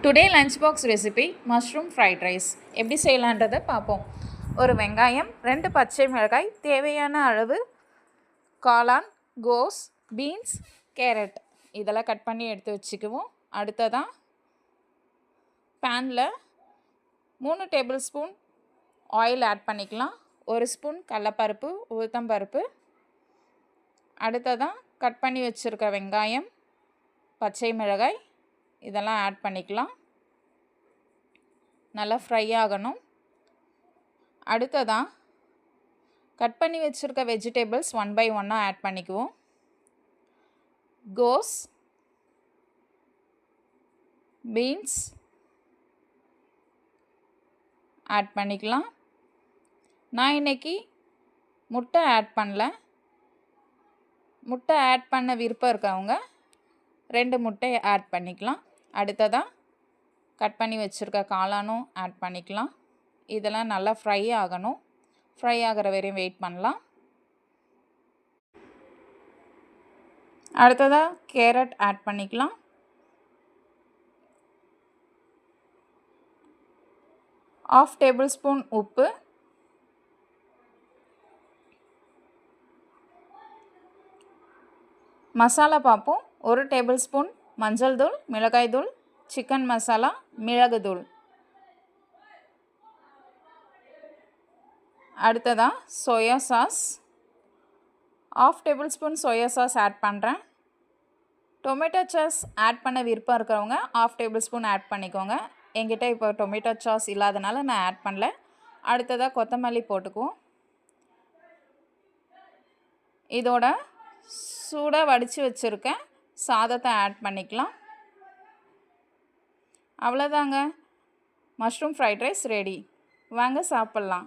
Today lunch box recipe mushroom fried rice எப்படி செய்யலான்றதை பார்ப்போம். ஒரு வெங்காயம், 2 பச்சை மிளகாய், தேவையான அளவு காளான், கோஸ், பீன்ஸ், கேரட் இதெல்லாம் கட் பண்ணி எடுத்து வச்சுக்குவோம். அடுத்ததாக பேனில் 3 டேபிள் ஸ்பூன் ஆயில் ஆட் பண்ணிக்கலாம். 1 ஸ்பூன் கடலைப்பருப்பு, உளுத்தம்பருப்பு. அடுத்ததாக கட் பண்ணி வச்சுருக்க வெங்காயம், பச்சை மிளகாய் இதெல்லாம் ஆட் பண்ணிக்கலாம். நல்லா ஃப்ரை ஆகணும். அடுத்ததாக கட் பண்ணி வச்சுருக்க வெஜிடபிள்ஸ் 1 by 1 ஆட் பண்ணிக்குவோம். கோஸ், பீன்ஸ் ஆட் பண்ணிக்கலாம். நான் இன்றைக்கி முட்டை ஆட் பண்ணல. முட்டை ஆட் பண்ண விருப்பம் இருக்கவங்க 2 முட்டையை ஆட் பண்ணிக்கலாம். அடுத்ததாக கட் பண்ணி வச்சுருக்க காளானும் ஆட் பண்ணிக்கலாம். இதெல்லாம் நல்லா ஃப்ரை ஆகணும். ஃப்ரை ஆகிற வரையும் வெயிட் பண்ணலாம். அடுத்ததாக கேரட் ஆட் பண்ணிக்கலாம். ½ டேபிள் ஸ்பூன் உப்பு, மசாலா பார்ப்போம். 1 டேபிள் ஸ்பூன் மஞ்சள் தூள், மிளகாய் தூள், சிக்கன் மசாலா, மிளகு தூள். அடுத்ததாக soya sauce, ½ tablespoon soya sauce add பண்ணுறேன். டொமேட்டோ சாஸ் ஆட் பண்ண விருப்பம் இருக்கிறவங்க ½ டேபிள் ஸ்பூன் ஆட் பண்ணிக்கோங்க. என்கிட்ட இப்போ டொமேட்டோ சாஸ் இல்லாதனால நான் ஆட் பண்ணல. அடுத்ததாக கொத்தமல்லி போட்டுக்குவோம். இதோட சூடாக வடித்து வச்சுருக்கேன் சாதத்தை ஆட் பண்ணிக்கலாம். அவ்வளோதாங்க, மஷ்ரூம் ஃப்ரைட் ரைஸ் ரெடி. வாங்க சாப்பிட்லாம்.